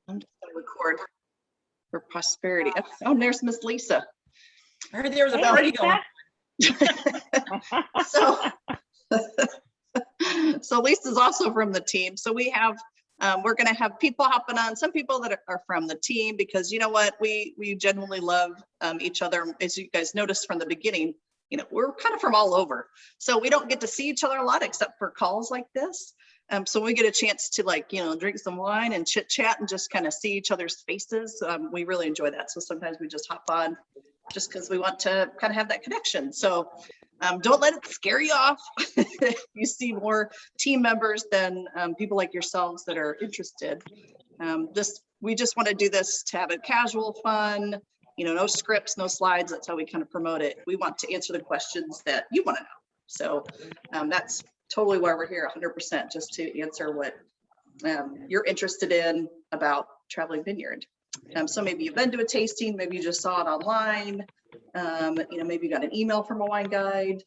I'm just going to record for prosperity. Oh, and there's Miss Lisa. I heard there was a party going. So Lisa's also from the team. So we have, we're going to have people hopping on, some people that are from the team, because you know what, we genuinely love each other. As you guys noticed from the beginning, you know, we're kind of from all over. So we don't get to see each other a lot except for calls like this. So we get a chance to, like, you know, drink some wine and chit chat and just kind of see each other's faces. We really enjoy that. So sometimes we just hop on just because we want to kind of have that connection. So don't let it scare you off. You see more team members than people like yourselves that are interested. We just want to do this to have a casual, fun, you know, no scripts, no slides. That's how we kind of promote it. We want to answer the questions that you want to know. So that's totally why we're here, 100%, just to answer what you're interested in about Traveling Vineyard. So maybe you've been to a tasting, maybe you just saw it online, you know, maybe you got an email from a wine guide,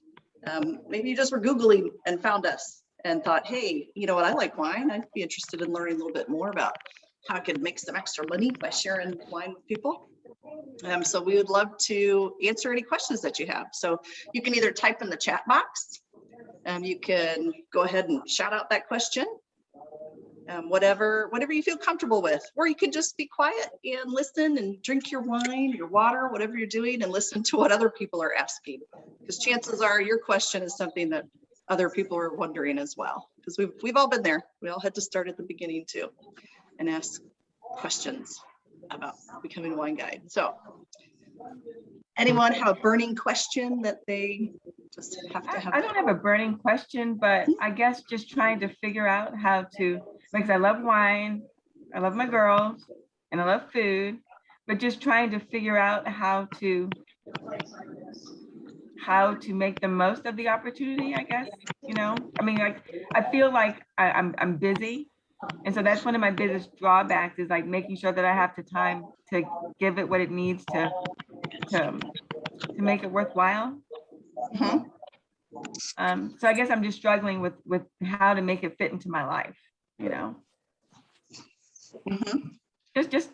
maybe you just were Googling and found us and thought, hey, you know what, I like wine. I'd be interested in learning a little bit more about how I could make some extra money by sharing wine with people. So we would love to answer any questions that you have. So you can either type in the chat box, you can go ahead and shout out that question, whatever you feel comfortable with, or you can just be quiet and listen and drink your wine, your water, whatever you're doing, and listen to what other people are asking, because chances are your question is something that other people are wondering as well, because we've all been there. We all had to start at the beginning too and ask questions about becoming a wine guide. So anyone have a burning question that they just have to have? I don't have a burning question, but I guess just trying to figure out how to, because I love wine, I love my girls, and I love food, but just trying to figure out how to make the most of the opportunity, I guess, you know? I mean, like, I feel like I'm busy. And so that's one of my biggest drawbacks, is like making sure that I have the time to give it what it needs to make it worthwhile. Mm-hmm. So I guess I'm just struggling with how to make it fit into my life, you know. Mm-hmm. Just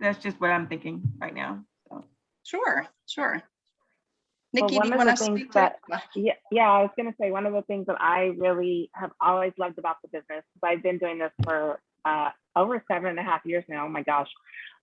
that's just what I'm thinking right now. So. Sure. Nikki, Well, do you want to speak to that? Yeah, I was going to say, one of the things that I really have always loved about the business, I've been doing this for over 7.5 years now. Oh my gosh.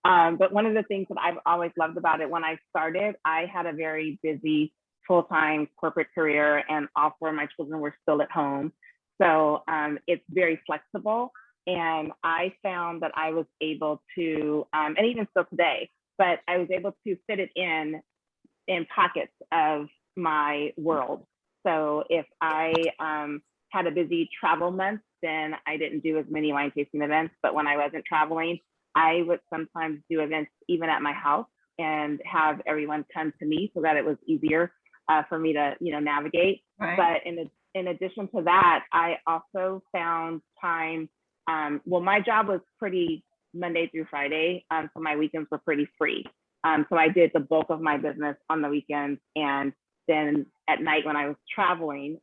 But one of the things that I've always loved about it, when I started, I had a very busy full-time corporate career, and all 4 of my children were still at home. So it's very flexible. And I found that I was able to, and even still today, but I was able to fit it in pockets of my world. So if I had a busy travel month, then I didn't do as many wine tasting events. But when I wasn't traveling, I would sometimes do events even at my house and have everyone come to me, so that it was easier for me to, you know, navigate. Right. But in addition to that, I also found time. Well, my job was pretty Monday through Friday, so my weekends were pretty free. So I did the bulk of my business on the weekends, and then at night when I was traveling,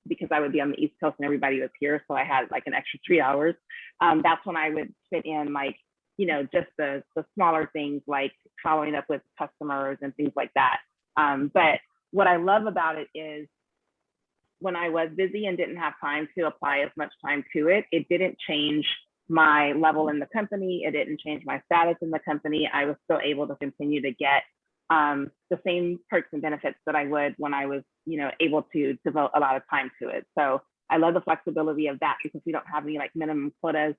because I would be on the East Coast and everybody was here, so I had like an extra 3 hours. That's when I would fit in, like, you know, just the smaller things like following up with customers and things like that. But what I love about it is, when I was busy and didn't have time to apply as much time to it, it didn't change my level in the company. It didn't change my status in the company. I was still able to continue to get the same perks and benefits that I would when I was, you know, able to devote a lot of time to it. So I love the flexibility of that, because we don't have any like minimum quotas.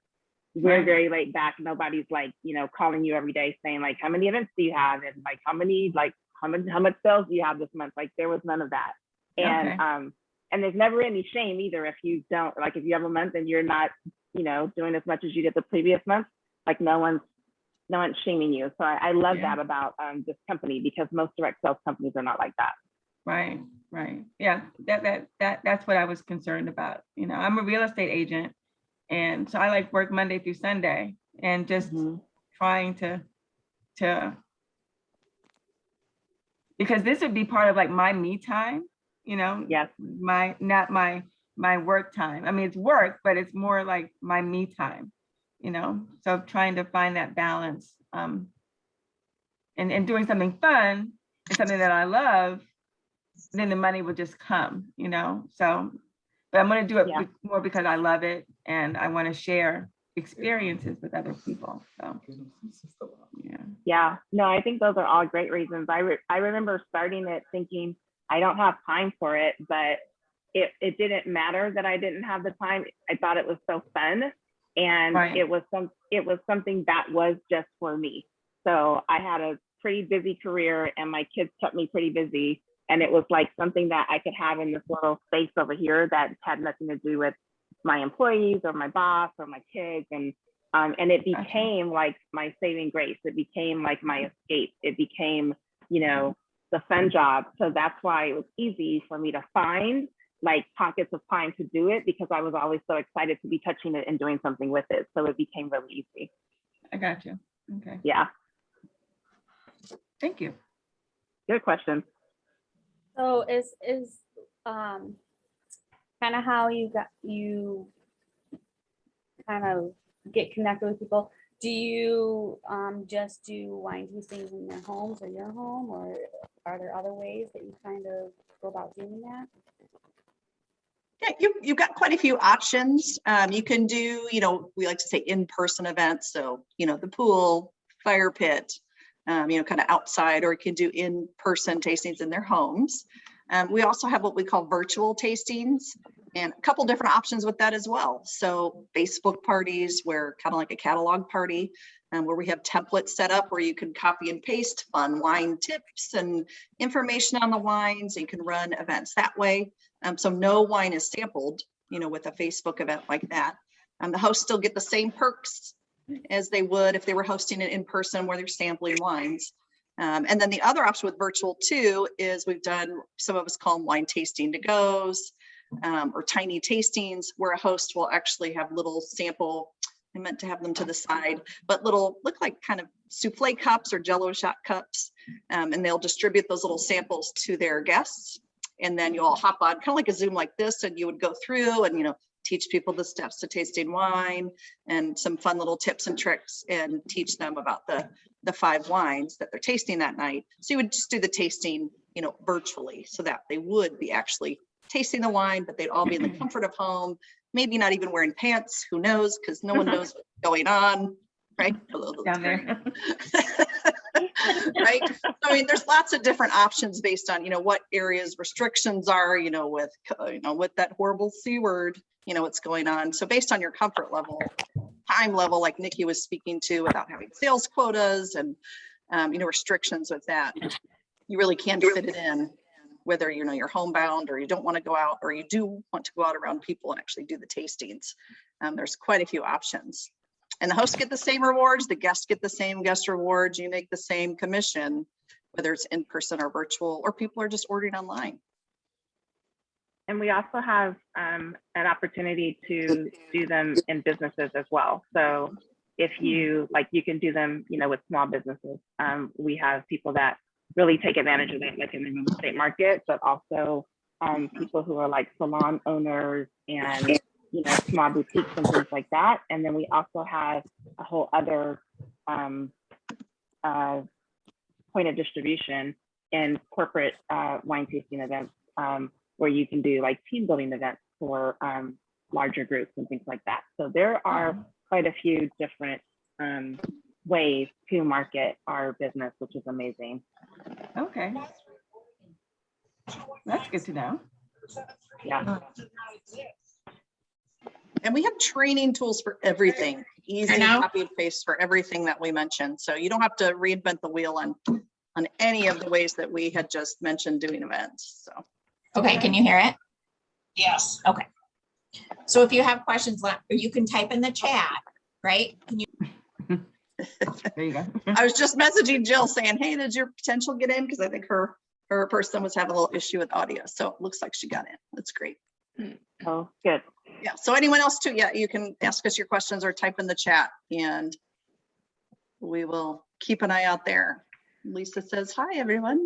We're very laid back. Nobody's like, you know, calling you every day saying like, how many events do you have? And like, how much sales do you have this month? Like, there was none of that. And and there's never any shame either if you don't, like, if you have a month and you're not, you know, doing as much as you did the previous month, like no one's shaming you. So I love that about this company, because most direct sales companies are not like that. Right. Yeah, that's what I was concerned about. You know, I'm a real estate agent, and so I like work Monday through Sunday, and just trying to because this would be part of like my me time, you know. Yes. Not my work time. I mean, it's work, but it's more like my me time, you know, so trying to find that balance, and doing something fun and something that I love, then the money will just come, you know, so, but I'm going to do it more because I love it and I want to share experiences with other people. So, yeah, no, I think those are all great reasons. I remember starting it thinking I don't have time for it, but it didn't matter that I didn't have the time. I thought it was so fun, and it was something that was just for me. So I had a pretty busy career and my kids kept me pretty busy, and it was like something that I could have in this little space over here that had nothing to do with my employees or my boss or my kids, and it became like my saving grace. It became like my escape. It became, you know, the fun job. So that's why it was easy for me to find like pockets of time to do it, because I was always so excited to be touching it and doing something with it. So it became really easy. I got you. Okay. Yeah. Thank you. Good question. So is kind of how you kind of get connected with people. Do you just do wine tastings in their homes or your home, or are there other ways that you kind of go about doing that? Yeah, you've got quite a few options. You can do, you know, we like to say in-person events. So, you know, the pool, fire pit, you know, kind of outside, or you can do in-person tastings in their homes. We also have what we call virtual tastings, and a couple different options with that as well. So Facebook parties, where kind of like a catalog party, where we have templates set up where you can copy and paste fun wine tips and information on the wines. You can run events that way. So no wine is sampled, you know, with a Facebook event like that. The hosts still get the same perks as they would if they were hosting it in person, where they're sampling wines. And then the other option with virtual too is we've done, some of us call them wine tasting to goes, or tiny tastings, where a host will actually have little sample, I meant to have them to the side, but little, look like kind of souffle cups or Jello shot cups. And they'll distribute those little samples to their guests. And then you'll hop on kind of like a Zoom like this, and you would go through and, you know, teach people the steps to tasting wine and some fun little tips and tricks, and teach them about the 5 wines that they're tasting that night. So you would just do the tasting, you know, virtually, so that they would be actually tasting the wine, but they'd all be in the comfort of home, maybe not even wearing pants, who knows, because no one knows what's going on, right? Hello, Down there. right? I mean, there's lots of different options based on, you know, what areas restrictions are, you know, with that horrible C word, you know, what's going on. So based on your comfort level, time level, like Nikki was speaking to, without having sales quotas and, you know, restrictions with that, you really can fit it in, whether, you know, you're homebound or you don't want to go out, or you do want to go out around people and actually do the tastings. There's quite a few options. And the hosts get the same rewards, the guests get the same guest rewards, you make the same commission, whether it's in person or virtual, or people are just ordering online. And we also have an opportunity to do them in businesses as well. So if you like, you can do them, you know, with small businesses. We have people that really take advantage of that, like in the real estate market, but also people who are like salon owners and, you know, small boutiques and things like that. And then we also have a whole other point of distribution in corporate wine tasting events, where you can do like team building events for larger groups and things like that. So there are quite a few different ways to market our business, which is amazing. Okay. That's good to know. Yeah. And we have training tools for everything, easy copy and paste for everything that we mentioned. So you don't have to reinvent the wheel on any of the ways that we had just mentioned doing events. So. Okay, can you hear it? Yes. Okay. So if you have questions, you can type in the chat, right? Can you? There you go. I was just messaging Jill saying, hey, did your potential get in? Because I think her person was having a little issue with audio. So it looks like she got in. That's great. Oh, good. Yeah. So anyone else too? Yeah, you can ask us your questions or type in the chat, and we will keep an eye out there. Lisa says, hi, everyone.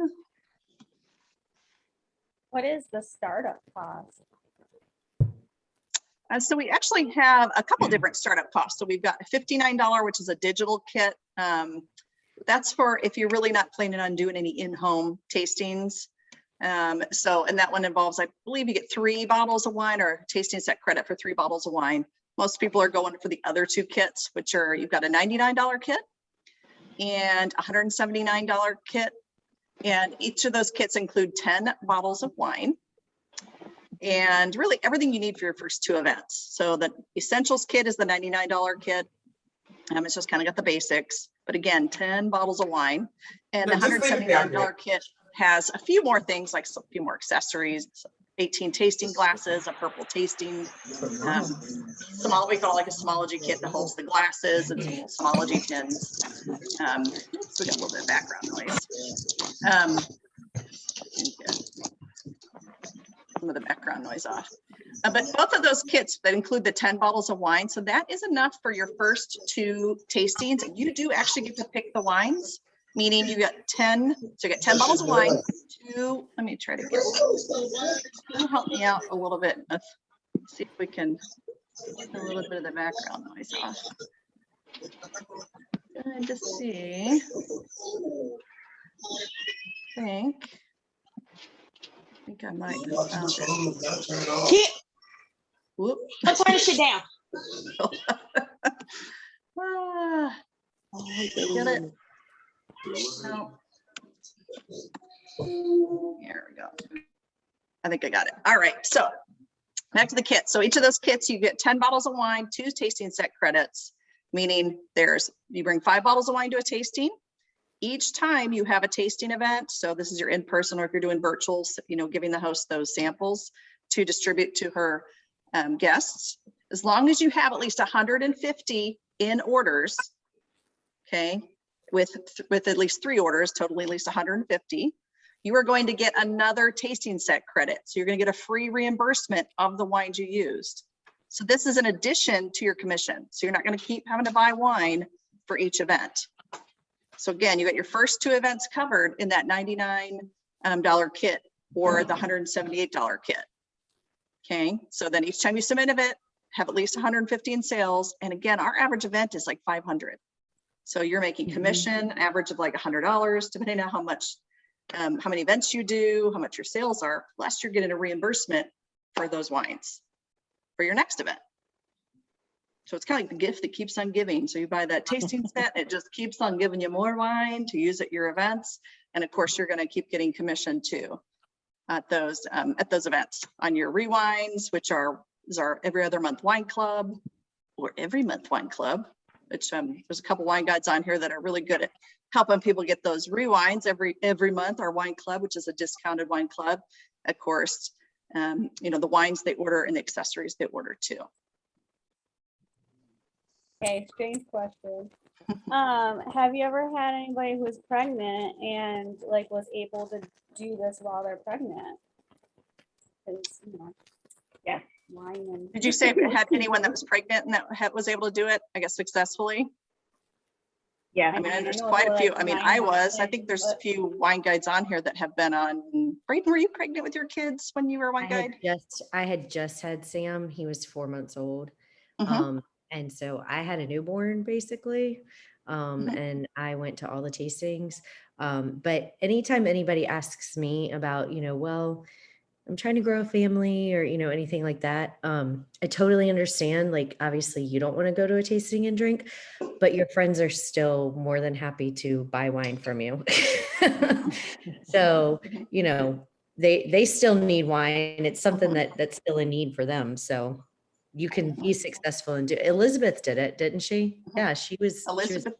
What is the startup cost? So we actually have a couple different startup costs. So we've got a $59, which is a digital kit. That's for if you're really not planning on doing any in-home tastings. And that one involves, I believe you get 3 bottles of wine or tasting set credit for 3 bottles of wine. Most people are going for the other 2 kits, which are, you've got a $99 kit and a $179 kit. And each of those kits include 10 bottles of wine and really everything you need for your first 2 events. So the essentials kit is the $99 kit. It's just kind of got the basics, but again, 10 bottles of wine. And the $179 kit has a few more things, like a few more accessories, 18 tasting glasses, a purple tasting, we call it like a smology kit that holds the glasses and some smology tins. So we got a little bit of background noise. Some of the background noise off. But both of those kits that include the 10 bottles of wine, so that is enough for your first 2 tastings. You do actually get to pick the wines, meaning you got 10, so you get 10 bottles of wine, 2, let me try to get, can you help me out a little bit? Let's see if we can get a little bit of the background noise off. And to see, I think I might have found it. Whoop. Let's try to sit down. Get it? No. Here we go. I think I got it. All right, so back to the kit. So each of those kits, you get 10 bottles of wine, 2 tasting set credits, meaning you bring 5 bottles of wine to a tasting. Each time you have a tasting event, so this is your in-person, or if you're doing virtual, giving the host those samples to distribute to her guests, as long as you have at least 150 in orders, okay, with at least 3 orders, totally at least 150, you are going to get another tasting set credit. So you're going to get a free reimbursement of the wines you used. So this is an addition to your commission. So you're not going to keep having to buy wine for each event. So again, you got your first 2 events covered in that $99 kit or the $178 kit. Okay, so then each time you submit an event, have at least 150 in sales. And again, our average event is like 500. So you're making commission, average of like $100, depending on how many events you do, how much your sales are, plus you're getting a reimbursement for those wines for your next event. So it's kind of like the gift that keeps on giving. So you buy that tasting set, it just keeps on giving you more wine to use at your events. And of course, you're going to keep getting commission too at those events on your rewines, which is our every other month wine club or every month wine club, which there's a couple wine guides on here that are really good at helping people get those rewines every month. Our wine club, which is a discounted wine club, of course, the wines they order and the accessories they order too. Okay, strange question. Have you ever had anybody who was pregnant and like was able to do this while they're pregnant? Yes. Wine and Did you say if you had anyone that was pregnant and that was able to do it, I guess, successfully? Yeah. I mean, there's quite a few. I mean, I think there's a few wine guides on here that have been on. Brayden, were you pregnant with your kids when you were a wine guide? I had just had Sam. He was 4 months old. Mm-hmm. And so I had a newborn basically. And I went to all the tastings. But anytime anybody asks me about, well, I'm trying to grow a family or, anything like that. I totally understand. Like, obviously you don't want to go to a tasting and drink, but your friends are still more than happy to buy wine from you. So, they still need wine. It's something that's still a need for them. So you can be successful and do. Elizabeth did it, didn't she? Yeah, she was. Elizabeth.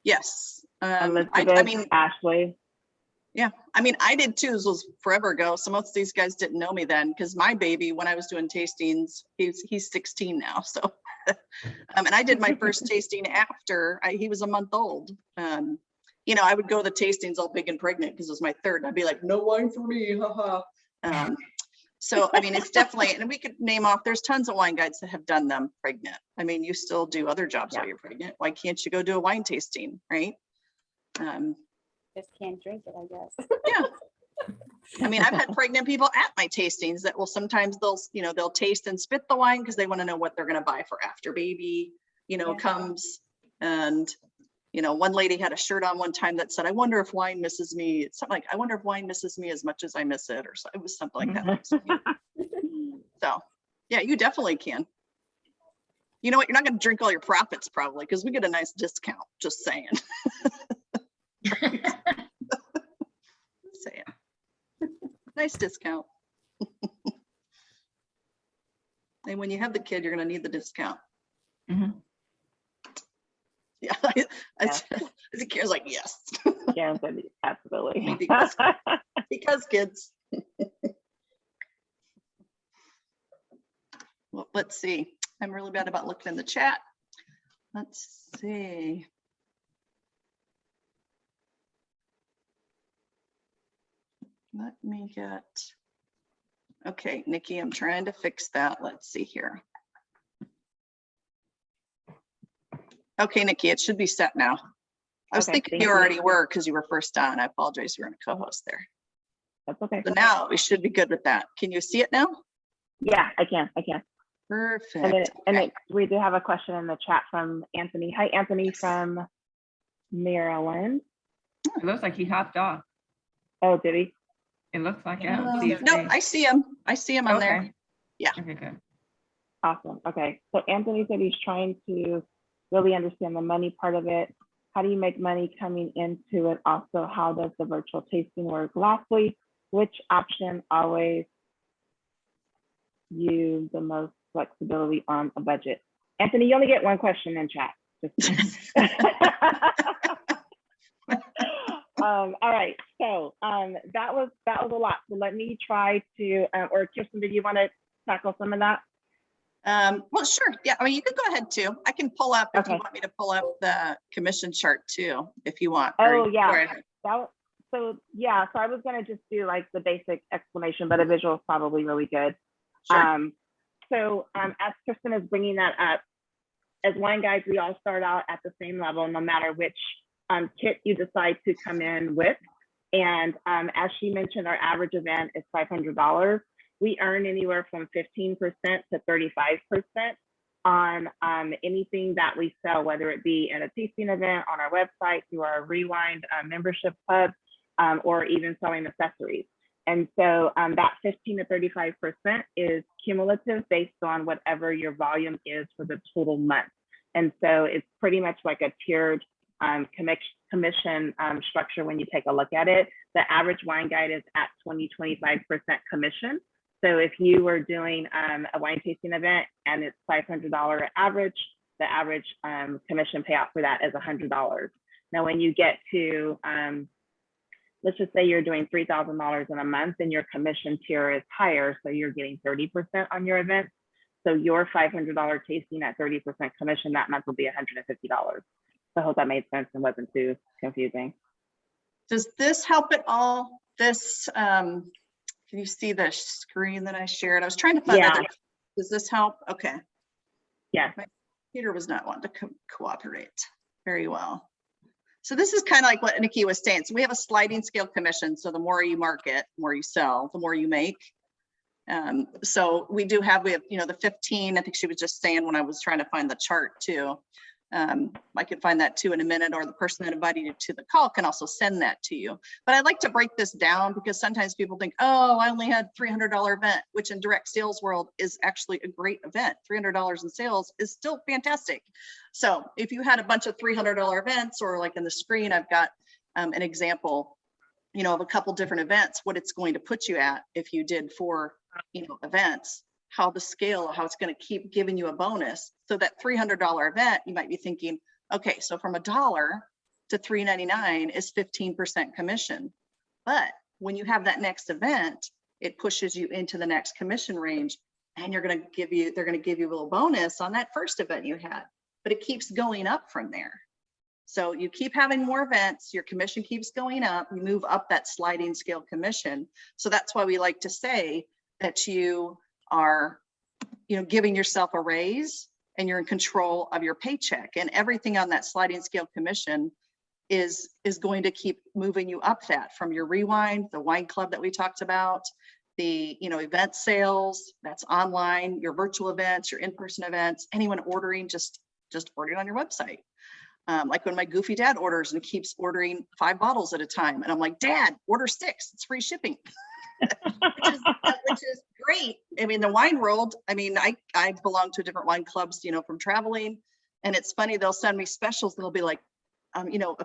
Yes. Elizabeth, I mean, Ashley. Yeah, I mean, I did too. This was forever ago. So most of these guys didn't know me then, because my baby, when I was doing tastings, he's 16 now. So, and I did my first tasting after he was a month old. I would go to the tastings all big and pregnant because it was my third. I'd be like, no wine for me, haha. So, I mean, it's definitely, and we could name off, there's tons of wine guides that have done them pregnant. I mean, you still do other jobs while you're pregnant. Why can't you go do a wine tasting, right? just can't drink it, I guess. Yeah. I mean, I've had pregnant people at my tastings that will sometimes they'll taste and spit the wine because they want to know what they're going to buy for after baby, comes. And, one lady had a shirt on one time that said, I wonder if wine misses me. It's something like, I wonder if wine misses me as much as I miss it, or so. It was something like that. So yeah, you definitely can. You know what? You're not going to drink all your profits probably because we get a nice discount. Just saying. Saying. Nice discount. And when you have the kid, you're going to need the discount. Mm-hmm. Yeah. I think Kira's like, yes. Yeah, absolutely. because kids. Well, let's see. I'm really bad about looking in the chat. Let's see. Let me get, okay, Nikki, I'm trying to fix that. Let's see here. Okay, Nikki, it should be set now. I was thinking you already were because you were first on. I apologize, you were in a co-host there. That's okay. So now we should be good with that. Can you see it now? Yeah, I can. Perfect. And we do have a question in the chat from Anthony. Hi, Anthony from Maryland. It looks like he hopped off. Oh, did he? It looks like it. No, I see him. I see him on there. Yeah. Okay, good. Awesome. Okay. So Anthony said he's trying to really understand the money part of it. How do you make money coming into it? Also, how does the virtual tasting work? Lastly, which option always use the most flexibility on a budget? Anthony, you only get one question in chat. All right, so that was a lot. So let me try to, or Kiersten, did you want to tackle some of that? Well, sure. Yeah, I mean, you could go ahead too. I can pull up if you want me to pull up the commission chart too, if you want. Oh yeah. So I was gonna just do like the basic explanation, but a visual is probably really good. Sure. As Kiersten is bringing that up, as wine guides, we all start out at the same level, no matter which kit you decide to come in with. And as she mentioned, our average event is $500. We earn anywhere from 15% to 35% on anything that we sell, whether it be at a tasting event, on our website, through our Rewind membership club, or even selling accessories. And so that 15 to 35% is cumulative based on whatever your volume is for the total month. And so it's pretty much like a tiered commission structure when you take a look at it. The average wine guide is at 20-25% commission. So if you were doing a wine tasting event and it's $500 average, the average commission payout for that is $100. Now, when you get to, let's just say you're doing $3,000 in a month and your commission tier is higher, so you're getting 30% on your event. So your $500 tasting at 30% commission that month will be $150. So I hope that made sense and wasn't too confusing. Does this help at all? This, can you see the screen that I shared? I was trying to find other. Does this help? Okay. Yeah. My computer was not wanting to cooperate very well. So this is kind of like what Nikki was saying. So we have a sliding scale commission. So the more you market, the more you sell, the more you make. So we have, the 15, I think she was just saying when I was trying to find the chart too. I can find that too in a minute, or the person that invited you to the call can also send that to you. But I'd like to break this down because sometimes people think, oh, I only had $300 event, which in direct sales world is actually a great event. $300 in sales is still fantastic. So if you had a bunch of $300 events, or like in the screen, I've got an example, of a couple different events, what it's going to put you at if you did 4, events, how the scale, how it's going to keep giving you a bonus. So that $300 event, you might be thinking, okay, so from $1 to $3.99 is 15% commission. But when you have that next event, it pushes you into the next commission range, and they're going to give you a little bonus on that first event you had, but it keeps going up from there. So you keep having more events, your commission keeps going up, you move up that sliding scale commission. So that's why we like to say that you are, giving yourself a raise and you're in control of your paycheck, and everything on that sliding scale commission is going to keep moving you up that, from your rewind, the wine club that we talked about, the, you know, event sales, that's online, your virtual events, your in-person events, anyone ordering, just ordering on your website. Like when my goofy dad orders and keeps ordering 5 bottles at a time. And I'm like, Dad, order 6, it's free shipping. which is great. I mean, the wine world, I mean, I belong to different wine clubs, you know, from traveling. And it's funny, they'll send me specials and they'll be like, you know,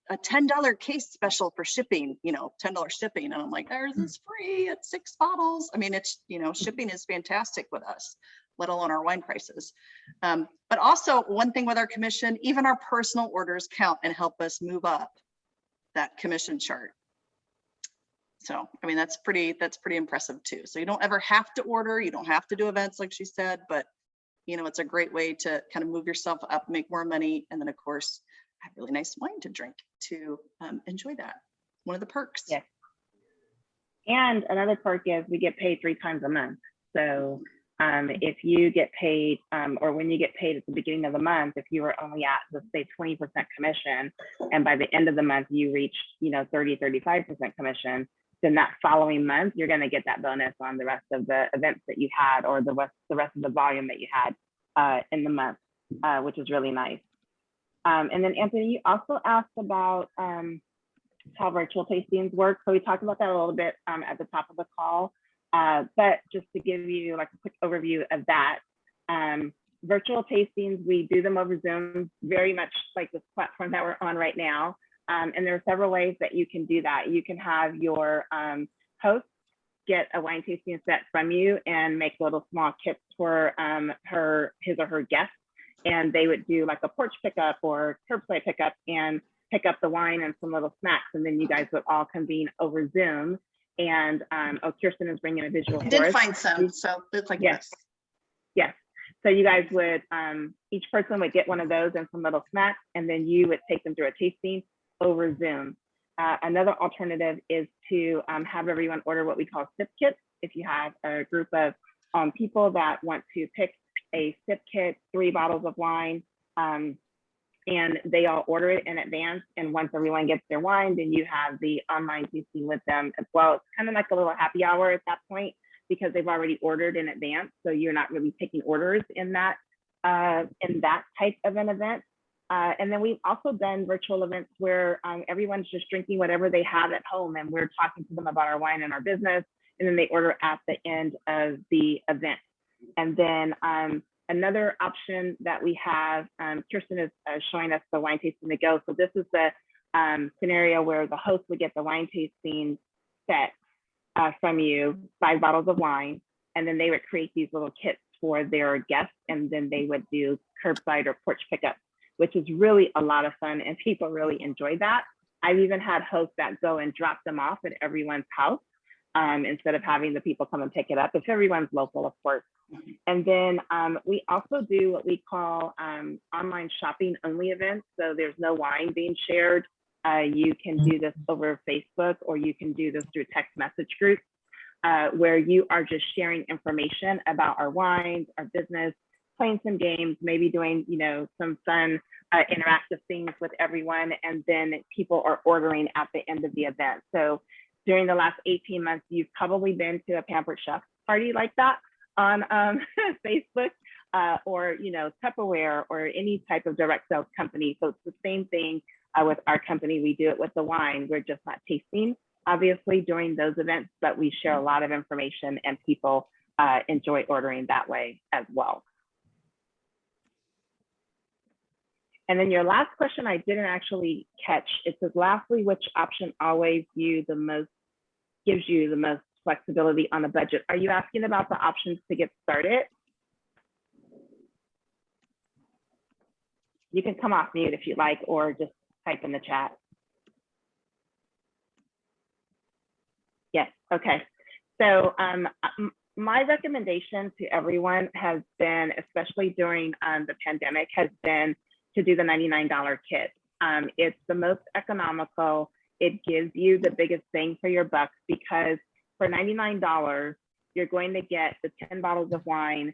a $10 case special for shipping, you know, $10 shipping. And I'm like, there's this free at 6 bottles. I mean, it's, you know, shipping is fantastic with us, let alone our wine prices. But also one thing with our commission, even our personal orders count and help us move up that commission chart. So, I mean, that's pretty impressive too. So you don't ever have to order, you don't have to do events like she said, but you know, it's a great way to kind of move yourself up, make more money. And then of course, have really nice wine to drink to enjoy that. One of the perks. Yes. And another perk is we get paid 3 times a month. So if you get paid, or when you get paid at the beginning of the month, if you were only at, let's say 20% commission, and by the end of the month, you reached, you know, 30-35% commission, then that following month, you're going to get that bonus on the rest of the events that you had, or the rest of the volume that you had in the month, which is really nice. And then Anthony, you also asked about how virtual tastings work. So we talked about that a little bit at the top of the call, but just to give you like a quick overview of that, virtual tastings, we do them over Zoom, very much like this platform that we're on right now. And there are several ways that you can do that. You can have your host get a wine tasting set from you and make little small kits for his or her guests. And they would do like a porch pickup or curbside pickup and pick up the wine and some little snacks. And then you guys would all convene over Zoom. And Kiersten is bringing a visual. I did find some, so it's like yes. this. Yes. So you guys would, each person would get one of those and some little snacks, and then you would take them through a tasting over Zoom. Another alternative is to have everyone order what we call SIP kits. If you have a group of people that want to pick a SIP kit, 3 bottles of wine, and they all order it in advance. And once everyone gets their wine, then you have the online tasting with them as well. It's kind of like a little happy hour at that point because they've already ordered in advance. So you're not really taking orders in that type of an event. And then we've also done virtual events where everyone's just drinking whatever they have at home, and we're talking to them about our wine and our business, and then they order at the end of the event. And then another option that we have, Kiersten is showing us the wine tasting to go. So this is the scenario where the host would get the wine tasting set from you, 5 bottles of wine, and then they would create these little kits for their guests, and then they would do curbside or porch pickup, which is really a lot of fun, and people really enjoy that. I've even had hosts that go and drop them off at everyone's house instead of having the people come and pick it up, if everyone's local, of course. And then we also do what we call online shopping only events. So there's no wine being shared. You can do this over Facebook, or you can do this through text message groups where you are just sharing information about our wines, our business, playing some games, maybe doing, you know, some fun interactive things with everyone. And then people are ordering at the end of the event. So during the last 18 months, you've probably been to a Pampered Chef party like that on Facebook or, you know, Tupperware or any type of direct sales company. So it's the same thing with our company. We do it with the wine. We're just not tasting, obviously, during those events, but we share a lot of information, and people enjoy ordering that way as well. And then your last question I didn't actually catch. It says, lastly, which option always gives you the most flexibility on a budget? Are you asking about the options to get started? You can come off mute if you like, or just type in the chat. Yes, okay. So my recommendation to everyone has been, especially during the pandemic, has been to do the $99 kit. It's the most economical. It gives you the biggest bang for your buck, because for $99, you're going to get the 10 bottles of wine,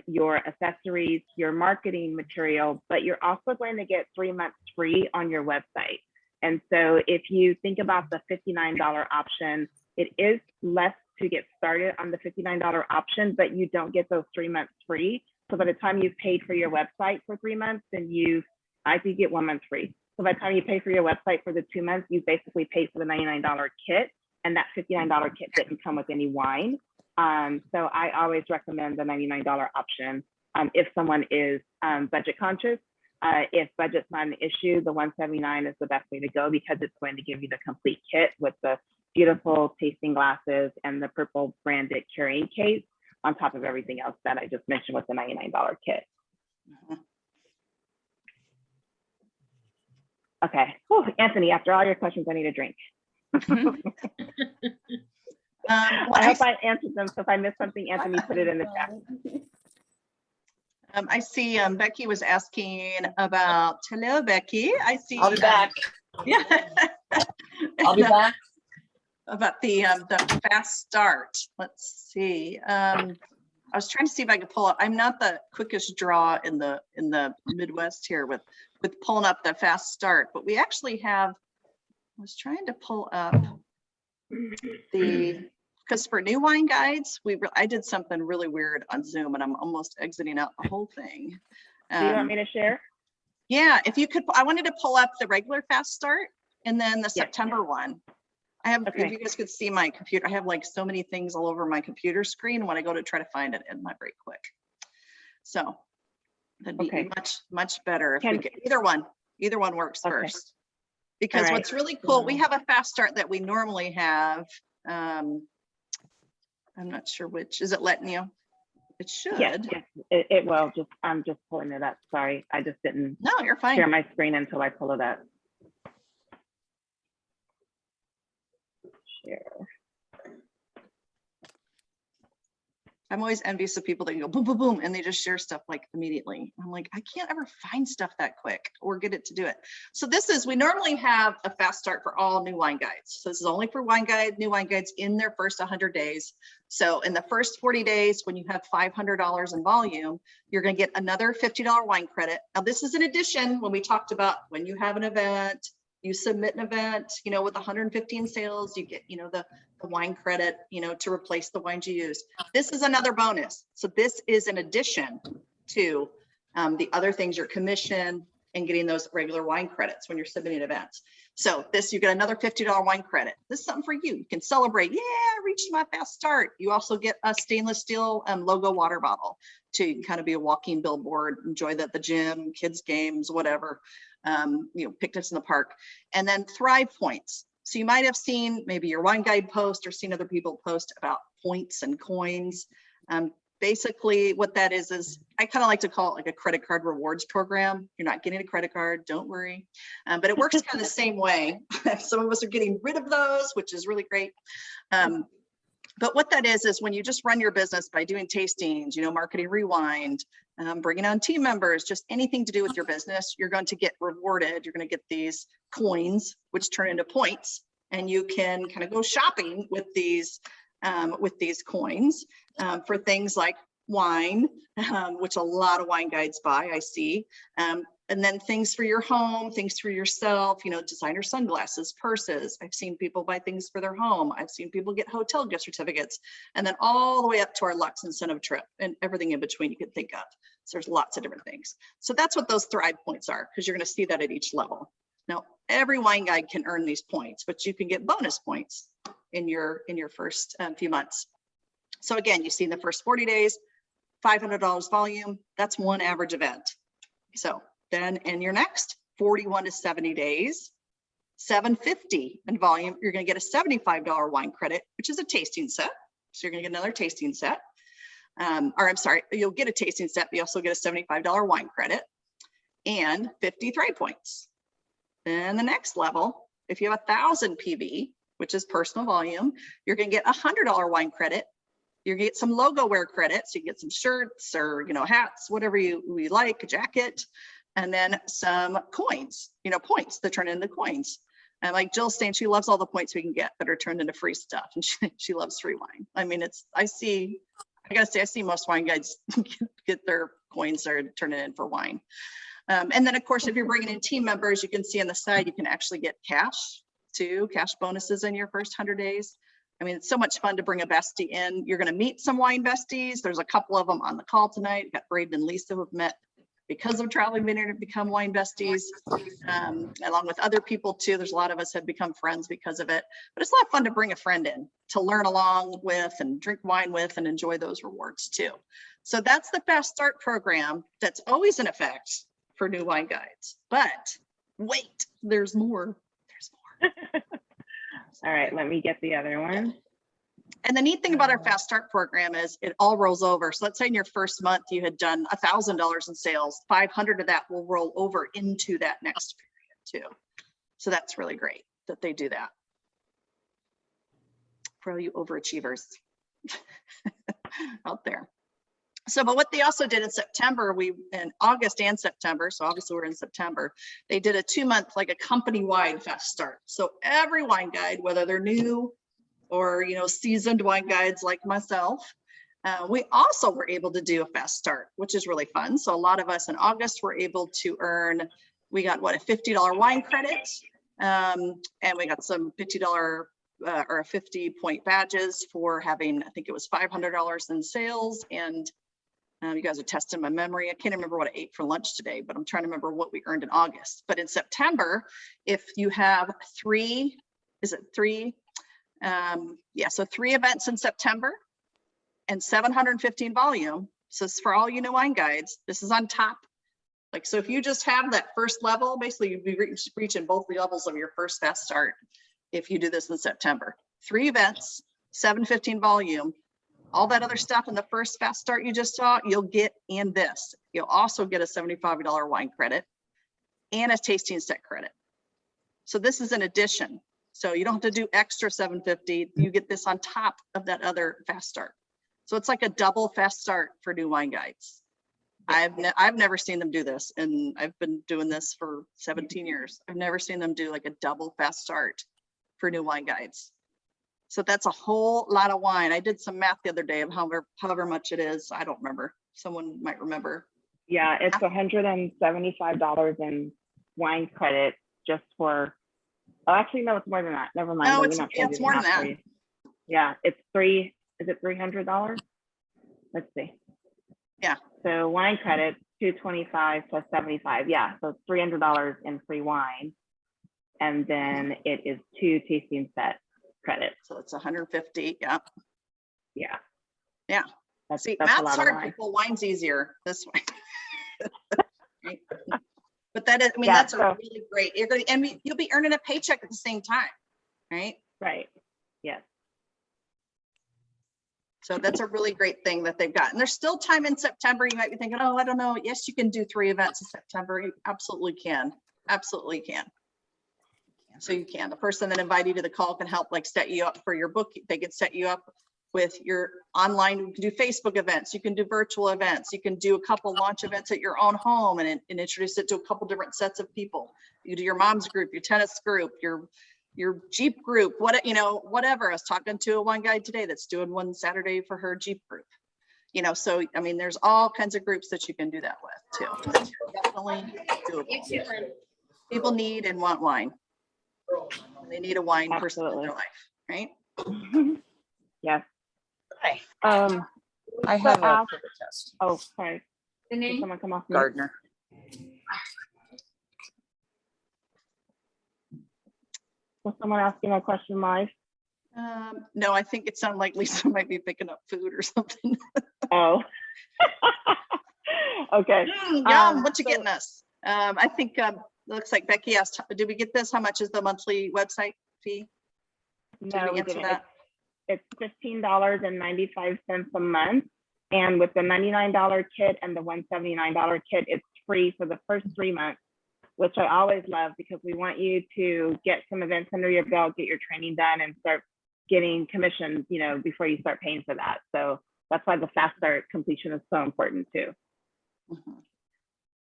your accessories, your marketing material, but you're also going to get 3 months free on your website. And so if you think about the $59 option, it is less to get started on the $59 option, but you don't get those 3 months free. So by the time you've paid for your website for 3 months, then I think you get 1 month free. So by the time you pay for your website for the 2 months, you basically paid for the $99 kit, and that $59 kit didn't come with any wine. So I always recommend the $99 option if someone is budget conscious. If budget's not an issue, the $179 is the best way to go because it's going to give you the complete kit with the beautiful tasting glasses and the purple branded carrying case on top of everything else that I just mentioned with the $99 kit. Okay. Whew, Anthony, after all your questions, I need a drink. I hope I answered them. So if I missed something, Anthony, put it in the chat. I see Becky was asking about, hello, Becky. I see. I'll be back. Yeah. I'll be back. About the fast start. Let's see. I was trying to see if I could pull up. I'm not the quickest draw in the Midwest here with pulling up the fast start, but we actually have. I was trying to pull up because for new wine guides, I did something really weird on Zoom, and I'm almost exiting out the whole thing. Do you want me to share? Yeah, if you could. I wanted to pull up the regular fast start and then the September one. I have, if you guys could see my computer, I have like so many things all over my computer screen when I go to try to find it in my break quick. So that'd be much better if we get either one works first. Because what's really cool, we have a fast start that we normally have. I'm not sure which, is it letting you? It should. Yes, it will. I'm just pulling it up. Sorry, I just didn't No, you're fine. share my screen until I pull it up. Share. I'm always envious of people that can go boom, boom, boom, and they just share stuff like immediately. I'm like, I can't ever find stuff that quick or get it to do it. So we normally have a fast start for all new wine guides. So this is only for new wine guides in their first 100 days. So in the first 40 days, when you have $500 in volume, you're going to get another $50 wine credit. Now this is in addition when we talked about when you have an event, you submit an event, with 115 sales, you get, the wine credit, to replace the wines you use. This is another bonus. So this is in addition to the other things, your commission and getting those regular wine credits when you're submitting events. So you get another $50 wine credit. This is something for you. You can celebrate. Yeah, I reached my fast start. You also get a stainless steel logo water bottle to kind of be a walking billboard, enjoy that at the gym, kids games, whatever. Picnics in the park, and then Thrive points. So you might have seen maybe your wine guide post or seen other people post about points and coins. Basically what that is I kind of like to call it like a credit card rewards program. You're not getting a credit card, don't worry. But it works kind of the same way. Some of us are getting rid of those, which is really great. But what that is when you just run your business by doing tastings, marketing rewind, bringing on team members, just anything to do with your business, you're going to get rewarded. You're going to get these coins, which turn into points, and you can kind of go shopping with these coins for things like wine, which a lot of wine guides buy, I see. And then things for your home, things for yourself, designer sunglasses, purses. I've seen people buy things for their home. I've seen people get hotel gift certificates, and then all the way up to our Lux incentive trip and everything in between you could think of. So there's lots of different things. So that's what those Thrive points are, because you're going to see that at each level. Now, every wine guide can earn these points, but you can get bonus points in your first few months. So again, you see in the first 40 days, $500 volume, that's one average event. So then in your next 41 to 70 days, $750 in volume, you're going to get a $75 wine credit, which is a tasting set. So you're going to get another tasting set. You'll get a tasting set, but you also get a $75 wine credit and 50 Thrive points. Then the next level, if you have 1,000 PV, which is personal volume, you're going to get a $100 wine credit. You're going to get some logo wear credits. You can get some shirts or, hats, whatever you like, a jacket, and then some coins, points that turn into coins. And like Jill's saying, she loves all the points we can get that are turned into free stuff, and she loves free wine. I mean, I see I gotta say, I see most wine guides get their coins or turn it in for wine. And then of course, if you're bringing in team members, you can see on the side, you can actually get cash too, cash bonuses in your first 100 days. I mean, it's so much fun to bring a bestie in. You're going to meet some wine besties. There's a couple of them on the call tonight. We've got Braden and Lisa who have met because of Traveling Vineyard and become wine besties, along with other people too. There's a lot of us have become friends because of it, but it's a lot of fun to bring a friend in to learn along with and drink wine with and enjoy those rewards too. So that's the Fast Start program that's always in effect for new wine guides. But wait, there's more. There's more. All right, let me get the other one. And the neat thing about our Fast Start program is it all rolls over. So let's say in your first month you had done $1,000 in sales, 500 of that will roll over into that next period too. So that's really great that they do that for all you overachievers out there. So, but what they also did in September, in August and September, so obviously we're in September, they did a 2-month, like a company-wide Fast Start. So every wine guide, whether they're new or, you know, seasoned wine guides like myself, we also were able to do a Fast Start, which is really fun. So a lot of us in August were able to earn, we got what, a $50 wine credit, and we got some $50 or a 50-point badges for having, I think it was $500 in sales. And you guys are testing my memory. I can't remember what I ate for lunch today, but I'm trying to remember what we earned in August. But in September, if you have three? So 3 events in September and 715 volume. So it's for all you new wine guides, this is on top. Like, so if you just have that first level, basically you'd be reaching both the levels of your first Fast Start if you do this in September. 3 events, 715 volume. All that other stuff in the first Fast Start you just saw, you'll get in this. You'll also get a $75 wine credit and a tasting set credit. So this is an addition. So you don't have to do extra 750. You get this on top of that other Fast Start. So it's like a double Fast Start for new wine guides. I've never seen them do this, and I've been doing this for 17 years. I've never seen them do like a double Fast Start for new wine guides. So that's a whole lot of wine. I did some math the other day of however much it is. I don't remember. Someone might remember. Yeah, it's $175 in wine credit just for, oh, actually, no, it's more than that. Never mind. No, Let me not it's more than math that. for you. Yeah, it's is it $300? Let's see. Yeah. So wine credit, 225 plus 75. Yeah, so it's $300 in free wine. And then it is 2 tasting set credits. So it's 150. Yeah. Yeah. Yeah. That's See, a math's lot of hard, wine. people. Wine's easier this way. Right? But that is, I mean, Yeah, that's a so- really great, you'll be earning a paycheck at the same time, right? Right. Yes. So that's a really great thing that they've got. And there's still time in September. You might be thinking, oh, I don't know. Yes, you can do 3 events in September. You absolutely can. Absolutely can. So you can. The person that invited you to the call can help like set you up for your book. They can set you up with your online. You can do Facebook events. You can do virtual events. You can do a couple launch events at your own home and introduce it to a couple different sets of people. You do your mom's group, your tennis group, your Jeep group, whatever. I was talking to a wine guide today that's doing one Saturday for her Jeep group. So I mean, there's all kinds of groups that you can do that with too. Definitely doable. People need and want wine. They need a wine person in their life, right? Yes. Hi. I have a ask- COVID test. Oh, sorry. The Did name? someone come off mute? Gardner. Was someone asking a question live? No, I think it sounded like Lisa might be picking up food or something. Oh. Okay. Yum, what you so- getting us? I think looks like Becky asked, did we get this? How much is the monthly website fee? No, we answer didn't. that? It's $15.95 a month. And with the $99 kit and the $179 kit, it's free for the first 3 months, which I always love because we want you to get some events under your belt, get your training done, and start getting commissions, before you start paying for that. So that's why the Fast Start completion is so important too. Mhm.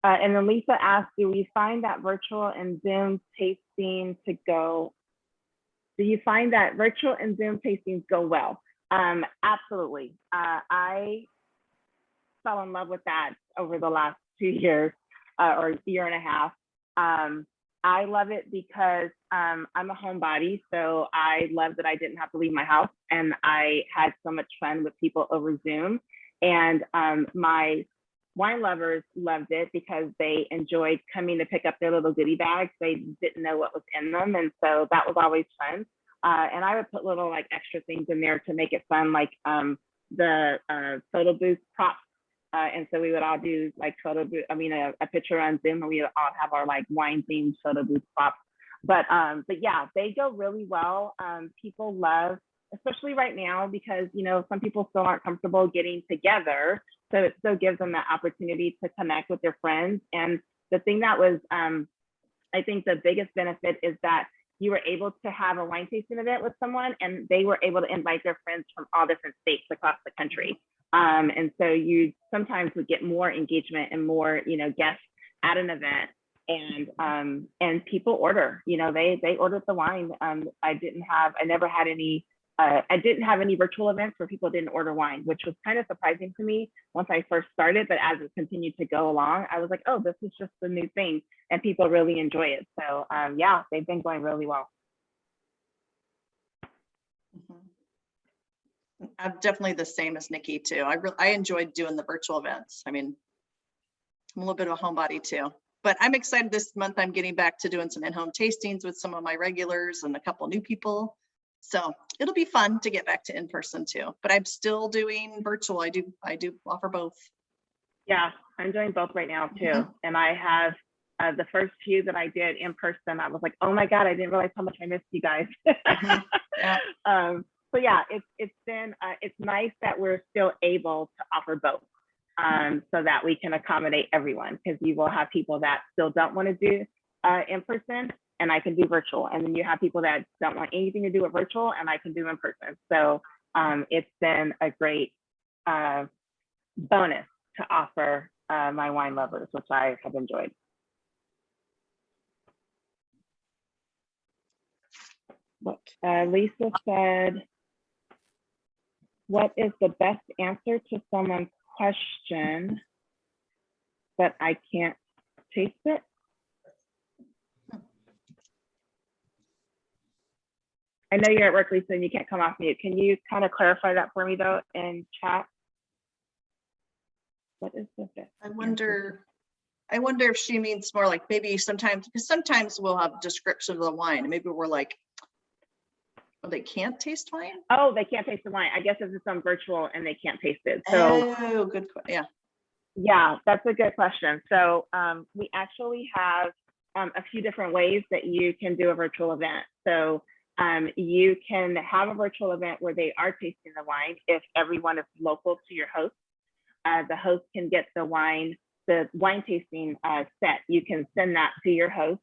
And then Lisa asked, do we find that virtual and Zoom tastings go well? Absolutely. I fell in love with that over the last 2 years or year and a half. I love it because I'm a homebody, so I love that I didn't have to leave my house, and I had so much fun with people over Zoom. And my wine lovers loved it because they enjoyed coming to pick up their little goodie bags. They didn't know what was in them, and so that was always fun. And I would put little like extra things in there to make it fun, like the photo booth props. And so we would all do like a picture on Zoom, and we would all have our like wine themed photo booth props. But yeah, they go really well. People love, especially right now, because some people still aren't comfortable getting together. So it still gives them that opportunity to connect with their friends. And the thing that was, I think the biggest benefit is that you were able to have a wine tasting event with someone, and they were able to invite their friends from all different states across the country. And so you sometimes would get more engagement and more, guests at an event, and people order, they ordered the wine. I didn't have any virtual events where people didn't order wine, which was kind of surprising to me once I first started. But as it continued to go along, I was like, oh, this is just a new thing, and people really enjoy it. So yeah, they've been going really well. I'm definitely the same as Nikki too. I enjoyed doing the virtual events. I mean, I'm a little bit of a homebody too, but I'm excited this month. I'm getting back to doing some in-home tastings with some of my regulars and a couple new people. So it'll be fun to get back to in-person too, but I'm still doing virtual. I do offer both. Yeah, I'm doing both right now too. And I have the first few that I did in person, I was like, oh my God, I didn't realize how much I missed you guys. Yeah. So yeah, it's been, it's nice that we're still able to offer both, so that we can accommodate everyone, because you will have people that still don't want to do in person, and I can do virtual. And then you have people that don't want anything to do with virtual, and I can do in person. So it's been a great bonus to offer my wine lovers, which I have enjoyed. What Lisa said, what is the best answer to someone's question, but I can't taste it? I know you're at work, Lisa, and you can't come off mute. Can you kind of clarify that for me though in chat? What is the best? I wonder if she means more like maybe sometimes, because sometimes we'll have description of the wine, and maybe we're like, oh, they can't taste wine? Oh, they can't taste the wine. I guess if it's on virtual and they can't taste it. So oh, good. Yeah. Yeah, that's a good question. So we actually have a few different ways that you can do a virtual event. So you can have a virtual event where they are tasting the wine if everyone is local to your host. The host can get the wine tasting set. You can send that to your host,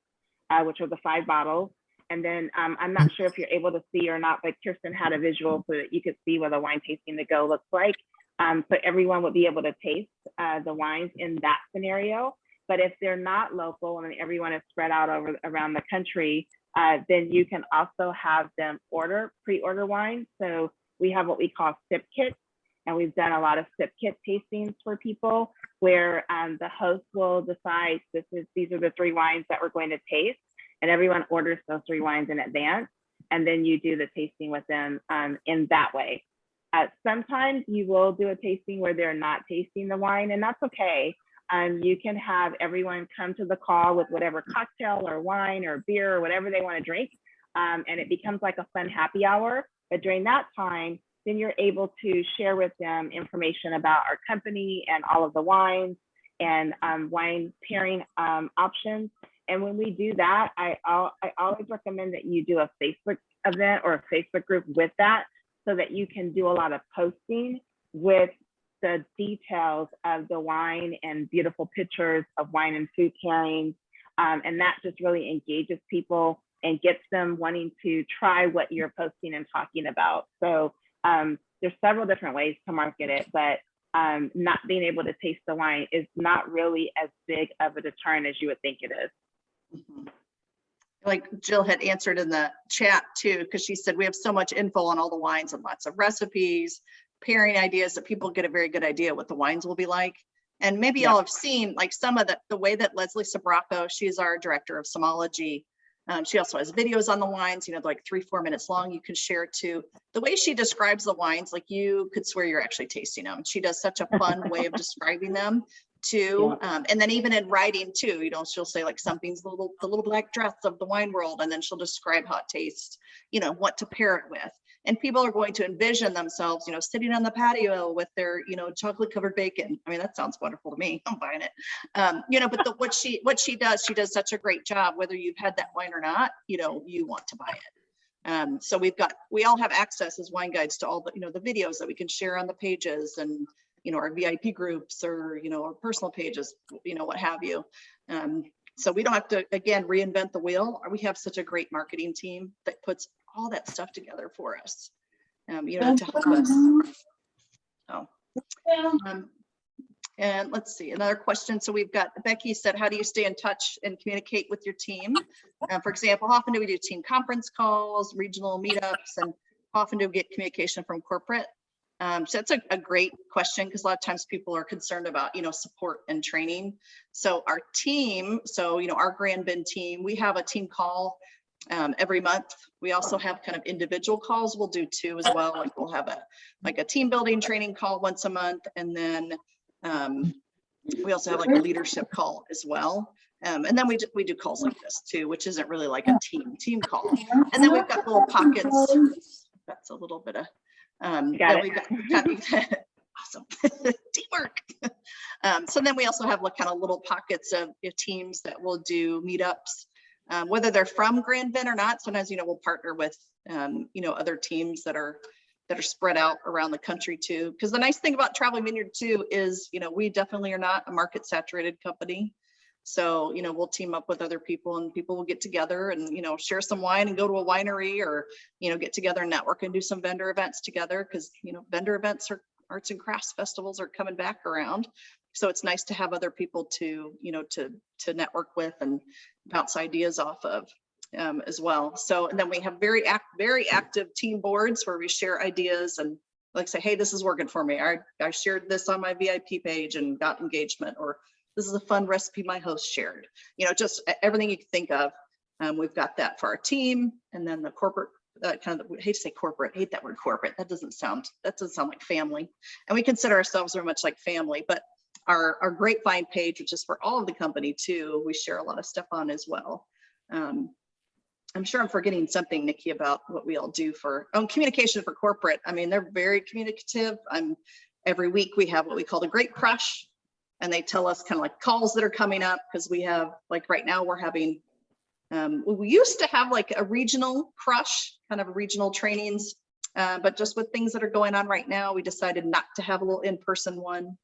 which are the 5 bottles. And then I'm not sure if you're able to see or not, but Kiersten had a visual so that you could see what a wine tasting to go looks like. So everyone would be able to taste the wines in that scenario. But if they're not local and everyone is spread out around the country, then you can also have them pre-order wine. So we have what we call sip kits, and we've done a lot of sip kit tastings for people where the host will decide these are the 3 wines that we're going to taste. And everyone orders those 3 wines in advance, and then you do the tasting with them in that way. Sometimes you will do a tasting where they're not tasting the wine, and that's okay. You can have everyone come to the call with whatever cocktail or wine or beer or whatever they want to drink, and it becomes like a fun happy hour. But during that time, then you're able to share with them information about our company and all of the wines and wine pairing options. And when we do that, I always recommend that you do a Facebook event or a Facebook group with that, so that you can do a lot of posting with the details of the wine and beautiful pictures of wine and food pairings. And that just really engages people and gets them wanting to try what you're posting and talking about. So there's several different ways to market it, but not being able to taste the wine is not really as big of a deterrent as you would think it is. Mm-hmm. like Jill had answered in the chat too, because she said we have so much info on all the wines and lots of recipes, pairing ideas, that people get a very good idea what the wines will be like. And maybe y'all have seen like some of the way that Leslie Sabraco, she's our director of somology. She also has videos on the wines, you know, like 3-4 minutes long. You can share too. The way she describes the wines, like you could swear you're actually tasting them. She does such a fun way of describing them too. And then even in writing too, you know, she'll say like something's the little black dress of the wine world, and then she'll describe how it tastes, you know, what to pair it with. And people are going to envision themselves, you know, sitting on the patio with their, you know, chocolate covered bacon. I mean, that sounds wonderful to me. I'm buying it. You know, but what she does such a great job, whether you've had that wine or not, you know, you want to buy it. So we all have access as wine guides to all the, you know, the videos that we can share on the pages, and, you know, our VIP groups, or, you know, our personal pages, you know, what have you. So we don't have to, again, reinvent the wheel. We have such a great marketing team that puts all that stuff together for us, you know, to help us. So, and let's see, another question. So we've got, Becky said, how do you stay in touch and communicate with your team? For example, how often do we do team conference calls, regional meetups, and how often do we get communication from corporate? So that's a great question, because a lot of times people are concerned about, you know, support and training. So our team, so, you know, our Grand Vin team, we have a team call every month. We also have kind of individual calls. We'll do 2 as well. Like we'll have a team building training call once a month. And then we also have like a leadership call as well. And then we do calls like this too, which isn't really like a team call. And then we've got little pockets. That's a little bit of, we got awesome teamwork. So then we also have like kind of little pockets of teams that will do meetups. Whether they're from Grand Vin or not, sometimes, you know, we'll partner with, you know, other teams that are spread out around the country too. Because the nice thing about Traveling Vineyard too is, you know, we definitely are not a market saturated company. So, you know, we'll team up with other people, and people will get together and, you know, share some wine and go to a winery, or, you know, get together and network and do some vendor events together. Because, you know, vendor events or arts and crafts festivals are coming back around. So it's nice to have other people to, you know, to network with and bounce ideas off of as well. So, and then we have very active team boards where we share ideas and like say, hey, this is working for me. I shared this on my VIP page and got engagement, or this is a fun recipe my host shared. You know, just everything you can think of. We've got that for our team. And then the corporate, kind of, I hate to say corporate, I hate that word corporate. That doesn't sound like family. And we consider ourselves very much like family, but our grapevine page, which is for all of the company too, we share a lot of stuff on as well. I'm sure I'm forgetting something, Nikki, about what we all do for communication for corporate. I mean, they're very communicative. Every week we have what we call the Great Crush, and they tell us kind of like calls that are coming up, because we have, like right now we're having, we used to have like a regional crush, kind of regional trainings, but just with things that are going on right now, we decided not to have a little in-person one.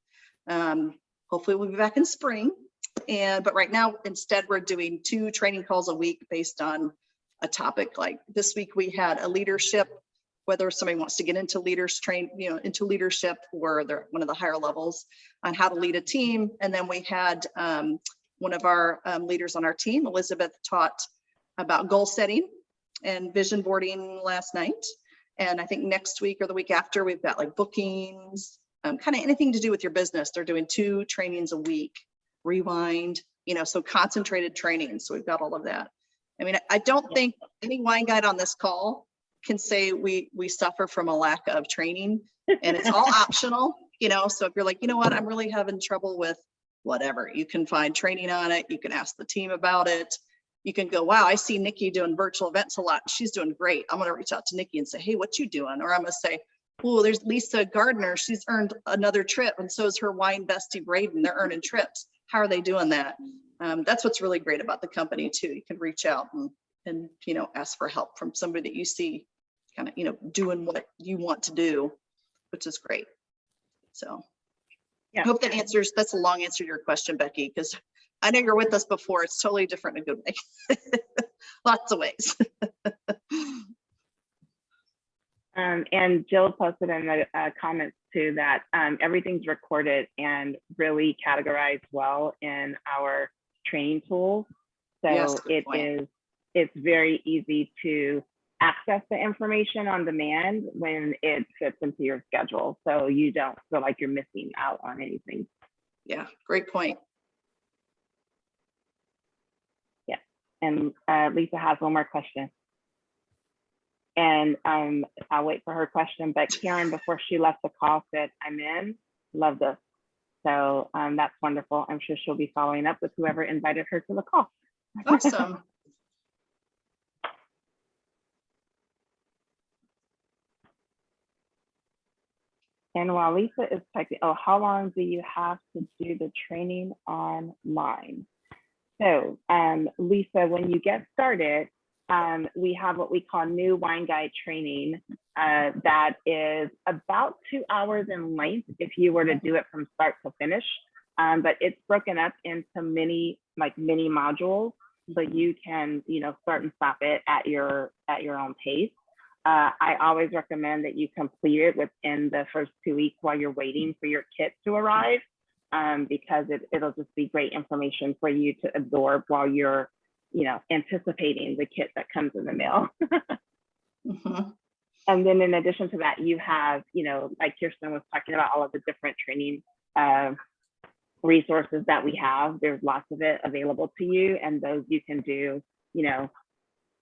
Hopefully we'll be back in spring. But right now, instead, we're doing 2 training calls a week based on a topic. Like this week, we had a leadership, whether somebody wants to get into into leadership, or they're one of the higher levels, on how to lead a team. And then we had one of our leaders on our team, Elizabeth, taught about goal setting and vision boarding last night. And I think next week or the week after, we've got like bookings, kind of anything to do with your business. They're doing 2 trainings a week, rewind, you know, so concentrated training. So we've got all of that. I mean, I don't think any wine guide on this call can say we suffer from a lack of training, and it's all optional, you know. So if you're like, you know what, I'm really having trouble with whatever, you can find training on it. You can ask the team about it. You can go, wow, I see Nikki doing virtual events a lot. She's doing great. I'm going to reach out to Nikki and say, hey, what you doing? Or I'm going to say, oh, there's Lisa Gardner. She's earned another trip, and so is her wine bestie Braden. They're earning trips. How are they doing that? That's what's really great about the company too. You can reach out and you know, ask for help from somebody that you see kind of, you know, doing what you want to do, which is great. So yeah, I hope that answers, that's a long answer to your question, Becky, because I know you're with us before. It's totally different in a good way. Lots of ways. And Jill posted in the comments too that everything's recorded and really categorized well in our training tools. So yes, it's very easy to access the information on demand when it fits into your schedule. So you don't feel like you're missing out on anything. Yeah, great point. Yeah. And Lisa has one more question. And I'll wait for her question, but Karen, before she left the call, said, I'm in, love this. So that's wonderful. I'm sure she'll be following up with whoever invited her to the call. Awesome. And while Lisa is typing, oh, how long do you have to do the training online? So Lisa, when you get started, we have what we call new wine guide training that is about 2 hours in length if you were to do it from start to finish. But it's broken up into mini modules, so you can, start and stop it at your own pace. I always recommend that you complete it within the first 2 weeks while you're waiting for your kit to arrive, because it'll just be great information for you to absorb while you're, anticipating the kit that comes in the mail. Mm-hmm. And then in addition to that, you have, like Kiersten was talking about, all of the different training resources that we have. There's lots of it available to you, and those you can do,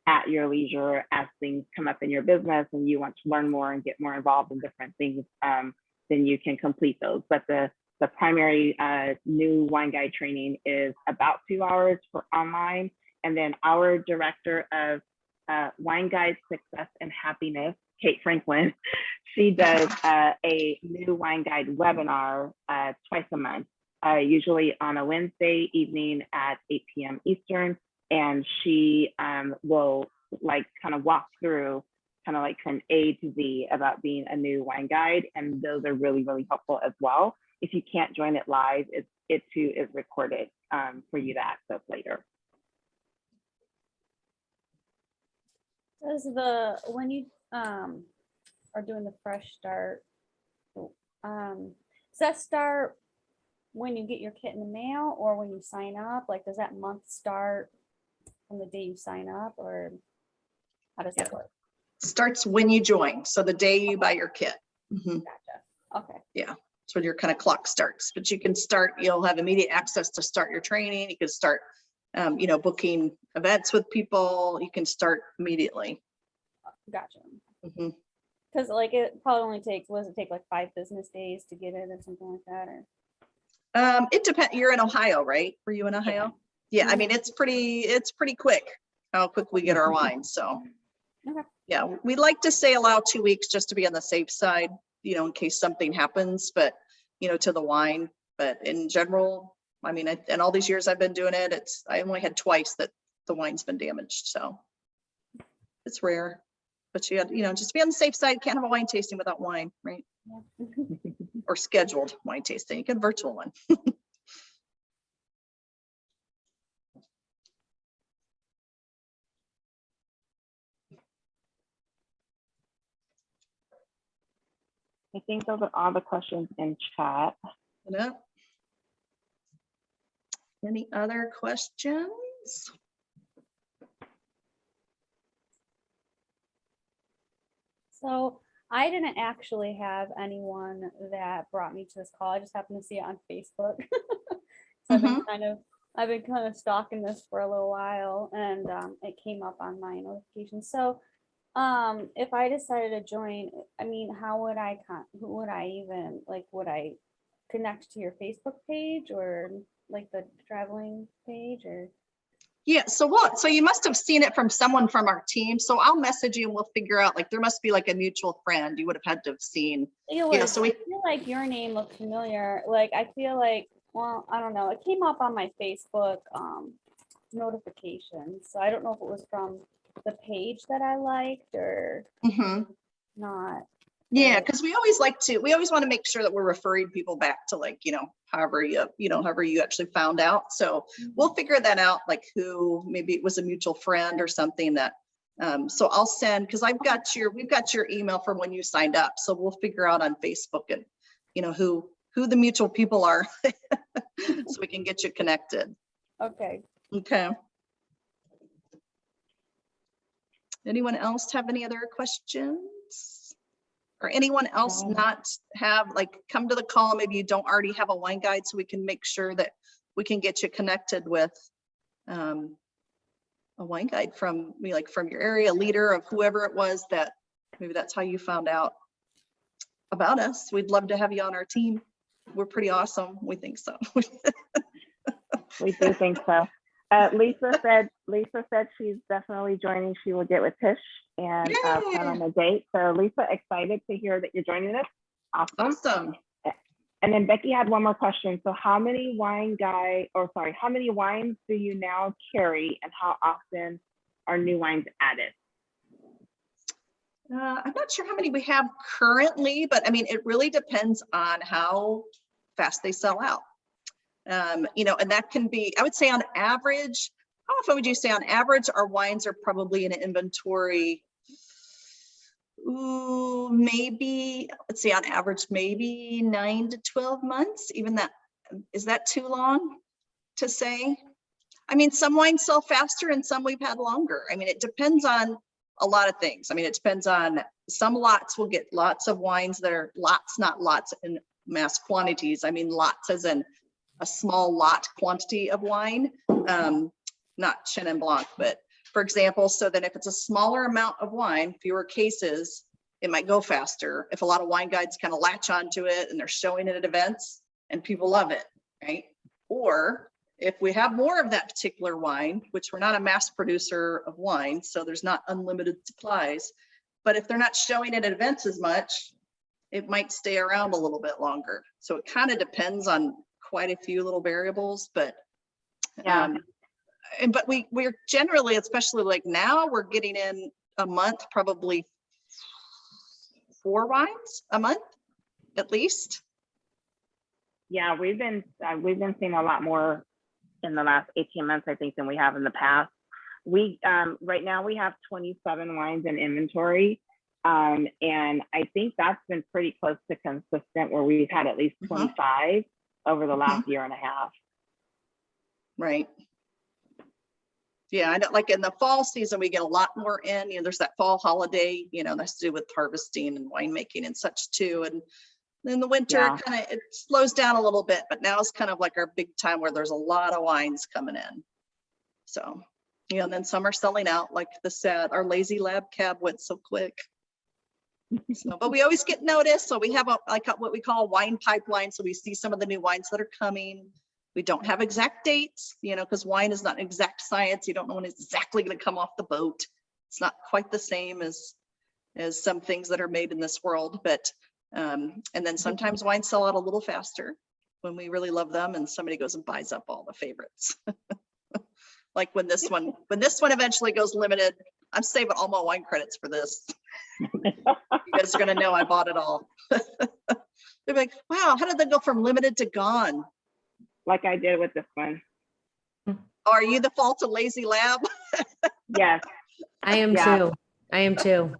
at your leisure as things come up in your business and you want to learn more and get more involved in different things, then you can complete those. But the primary new wine guide training is about 2 hours for online. And then our director of Wine Guide Success and Happiness, Kate Franklin, she does a new wine guide webinar twice a month, usually on a Wednesday evening at 8 p.m. Eastern. And she will kind of walk through from A to Z about being a new wine guide. And those are really, really helpful as well. If you can't join it live, it too is recorded for you to access later. When you are doing the fresh start, does that start when you get your kit in the mail or when you sign up? Like, does that month start from the day you sign up, or how does that work? Starts when you join. So the day you buy your kit. Mm-hmm. Gotcha. Okay. Yeah. That's when your kind of clock starts, but you can start, you'll have immediate access to start your training. You can start, booking events with people. You can start immediately. Gotcha. Mm-hmm. Because it probably only takes, what does it take, like 5 business days to get it or something like that? Or It depends. You're in Ohio, right? Were you in Ohio? Yeah. I mean, it's pretty quick how quick we get our wine. So okay. Yeah, we like to say allow 2 weeks just to be on the safe side, in case something happens, but, to the wine. But in general, I mean, in all these years I've been doing it, I only had twice that the wine's been damaged. So it's rare, but you had, just be on the safe side. Can't have a wine tasting without wine, right? Yeah. Or scheduled wine tasting. You can virtual one. I think those are all the questions in chat. Any other questions? So I didn't actually have anyone that brought me to this call. I just happened to see it on Facebook. So I've been kind of stalking this for a little while, and it came up on my notification. So if I decided to join, I mean, would I connect to your Facebook page or like the traveling page or? Yeah, so you must have seen it from someone from our team. So I'll message you and we'll figure out, there must be a mutual friend you would have had to have seen. So I feel like your name looked familiar. I feel like, well, I don't know. It came up on my Facebook notifications. So I don't know if it was from the page that I liked or not. Yeah, because we always want to make sure that we're referring people back to however you actually found out. So we'll figure that out, who, maybe it was a mutual friend or something that, so I'll send, because we've got your email from when you signed up. So we'll figure out on Facebook and, who the mutual people are so we can get you connected. Okay. Okay. Anyone else have any other questions? Or anyone else not have, like, come to the call, maybe you don't already have a wine guide, so we can make sure that we can get you connected with a wine guide from from your area leader of whoever it was that maybe that's how you found out about us. We'd love to have you on our team. We're pretty awesome. We think so. We do think so. Lisa said she's definitely joining. She will get with Tish and plan on a date. So Lisa, excited to hear that you're joining us. Awesome. And then Becky had one more question. So how many wines do you now carry, and how often are new wines added? I'm not sure how many we have currently, but I mean, it really depends on how fast they sell out. You know, and that can be, I would say on average, how often would you say on average our wines are probably in an inventory? Ooh, maybe, let's see, on average, maybe 9 to 12 months. Even that, is that too long to say? I mean, some wines sell faster and some we've had longer. I mean, it depends on a lot of things. I mean, it depends on, some lots will get lots of wines that are lots, not lots in mass quantities. I mean, lots as in a small lot quantity of wine, not Chenin Blanc, but for example, so then if it's a smaller amount of wine, fewer cases, it might go faster. If a lot of wine guides kind of latch onto it and they're showing it at events and people love it, right? Or if we have more of that particular wine, which we're not a mass producer of wine, so there's not unlimited supplies, but if they're not showing it at events as much, it might stay around a little bit longer. So it kind of depends on quite a few little variables, but but we're generally, especially like now, we're getting in a month, probably 4 wines a month at least. Yeah, we've been seeing a lot more in the last 18 months, I think, than we have in the past. We right now we have 27 wines in inventory, and I think that's been pretty close to consistent, where we've had at least 25 over the last year and a half. Right. Yeah, I know, like in the fall season, we get a lot more in, you know, there's that fall holiday, you know, that's to do with harvesting and winemaking and such too. And then the winter it slows down a little bit, but now it's kind of like our big time where there's a lot of wines coming in. So, you know, and then some are selling out, like our Lazy Lab cab went so quick. So, but we always get noticed. So we have what we call a wine pipeline. So we see some of the new wines that are coming. We don't have exact dates, you know, because wine is not exact science. You don't know when it's exactly going to come off the boat. It's not quite the same as some things that are made in this world. But and then sometimes wines sell out a little faster when we really love them, and somebody goes and buys up all the favorites. Like when this one eventually goes limited, I'm saving all my wine credits for this. You guys are gonna know I bought it all. They're like, wow, how did that go from limited to gone? Like I did with this one. Are you the fault of Lazy Lab? Yes. I am too. I am too.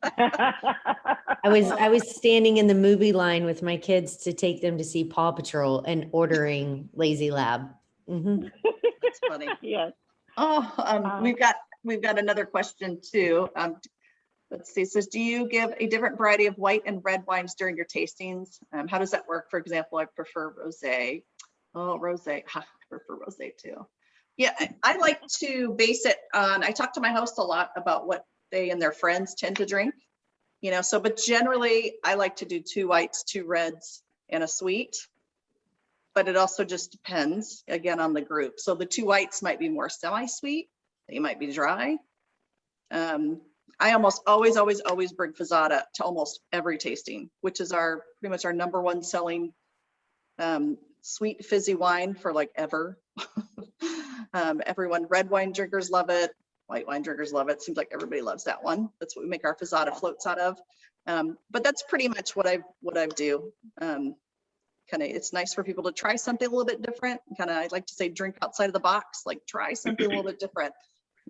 I was standing in the movie line with my kids to take them to see Paw Patrol and ordering Lazy Lab. That's funny. Yes. Oh, we've got another question too. Let's see. It says, do you give a different variety of white and red wines during your tastings? How does that work? For example, I prefer rosé. Oh, rosé. I prefer rosé too. Yeah, I like to base it on, I talk to my host a lot about what they and their friends tend to drink, you know, so, but generally I like to do 2 whites, 2 reds, and a sweet, but it also just depends again on the group. So the 2 whites might be more semi-sweet, they might be dry. I almost always bring Fazada to almost every tasting, which is pretty much our #1 selling sweet fizzy wine for like ever. Everyone, red wine drinkers love it, white wine drinkers love it. Seems like everybody loves that one. That's what we make our Fazada floats out of. But that's pretty much what I do. Kind of, it's nice for people to try something a little bit different. Kind of, I like to say, drink outside of the box. Like, try something a little bit different.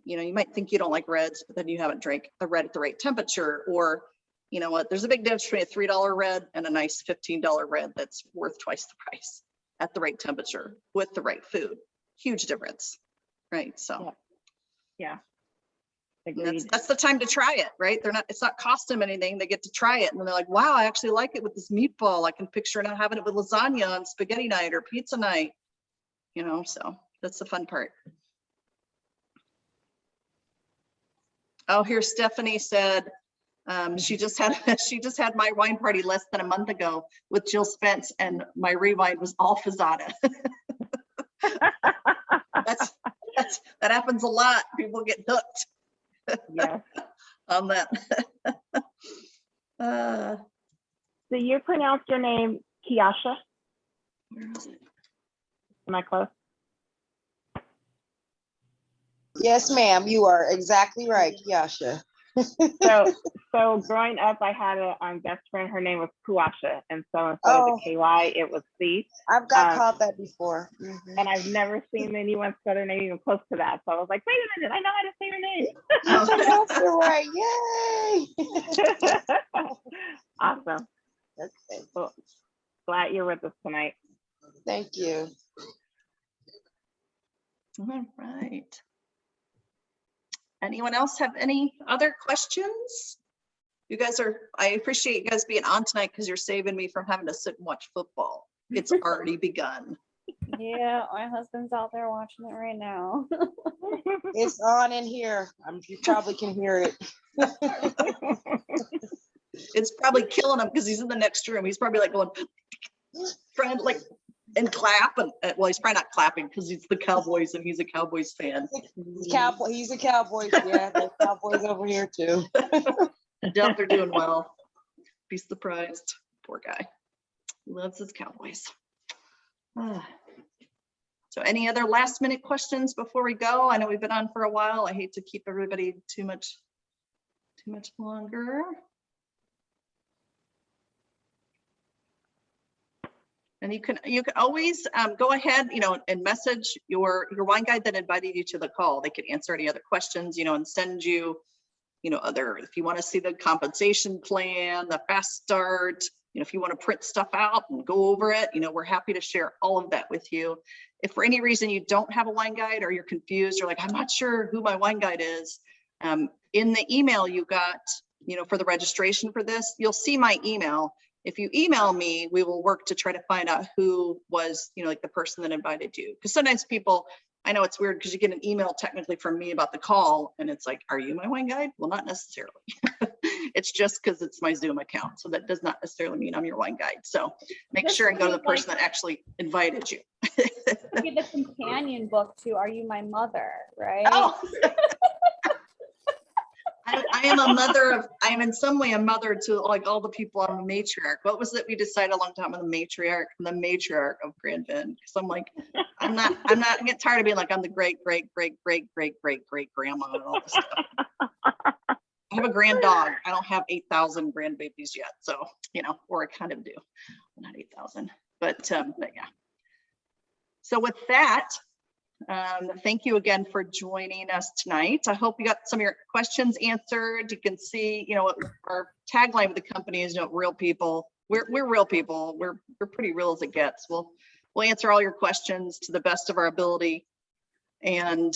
You know, you might think you don't like reds, but then you haven't drank a red at the right temperature. Or, you know what? There's a big difference between a $3 red and a nice $15 red that's worth twice the price at the right temperature with the right food. Huge difference, right? So, yeah, Agreed. That's the time to try it, right? It's not costing them anything. They get to try it and then they're like, wow, I actually like it with this meatball. I can picture not having it with lasagna on spaghetti night or pizza night, you know, so that's the fun part. Oh, here Stephanie said, she just had my wine party less than a month ago with Jill Spence and my rewind was all Fazada. That happens a lot. People get hooked. Yes. On that. So you pronounce your name Kiasha? Where is it? Am I close? Yes, ma'am, you are exactly right, Yasha. So growing up, I had a best friend. Her name was Kuasha, and so instead of the KY, it was C. I've got called that before. And I've never seen anyone spell their name even close to that. So I was like, wait a minute, I know how to say your name. You're right. Yay! Awesome. Okay. Well, glad you're with us tonight. Thank you. All right. Anyone else have any other questions? You guys I appreciate you guys being on tonight because you're saving me from having to sit and watch football. It's already begun. Yeah, my husband's out there watching it right now. It's on in here. You probably can hear it. It's probably killing him because he's in the next room. He's probably like going, trying to like, and clap. And well, he's probably not clapping because he's the Cowboys and he's a Cowboys fan. He's a Cowboys. Yeah, there's Cowboys over here too. I doubt they're doing well. Be surprised. Poor guy. He loves his Cowboys. So any other last minute questions before we go? I know we've been on for a while. I hate to keep everybody too much longer. And you can always go ahead, and message your wine guide that invited you to the call. They could answer any other questions, and send you, if you want to see the compensation plan, the fast start, if you want to print stuff out and go over it, we're happy to share all of that with you. If for any reason you don't have a wine guide or you're confused, you're like, I'm not sure who my wine guide is. In the email you got, for the registration for this, you'll see my email. If you email me, we will work to try to find out who was, like the person that invited you. Because sometimes people, I know it's weird because you get an email technically from me about the call and it's like, are you my wine guide? Well, not necessarily. It's just because it's my Zoom account. So that does not necessarily mean I'm your wine guide. So make sure and go to the person that actually invited you. Be the companion book to Are You My Mother, right? Oh. I am in some way a mother to like all the people on the Matriarch. What was it we decided a long time on the Matriarch? I'm the Matriarch of Grand Vin. Because I'm like, I'm not getting tired of being like I'm the great grandma and all this stuff. I have a grand dog. I don't have 8,000 grandbabies yet. So, or I kind of do. Not 8,000, but yeah. So with that, thank you again for joining us tonight. I hope you got some of your questions answered. You can see, what our tagline of the company is, real people. We're real people. We're pretty real as it gets. We'll answer all your questions to the best of our ability. And,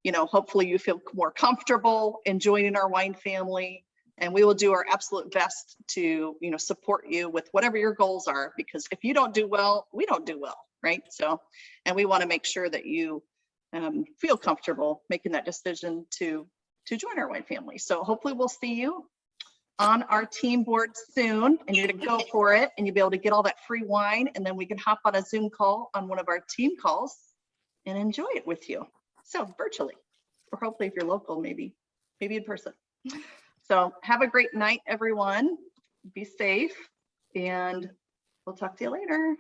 hopefully you feel more comfortable in joining our wine family. And we will do our absolute best to, support you with whatever your goals are, because if you don't do well, we don't do well. Right. So, and we want to make sure that you feel comfortable making that decision to join our wine family. So hopefully we'll see you on our team board soon and you're going to go for it and you'll be able to get all that free wine. And then we can hop on a Zoom call on one of our team calls and enjoy it with you. So virtually, or hopefully if you're local, maybe in person. So have a great night, everyone. Be safe and we'll talk to you later.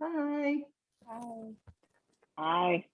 Bye. Bye. Bye.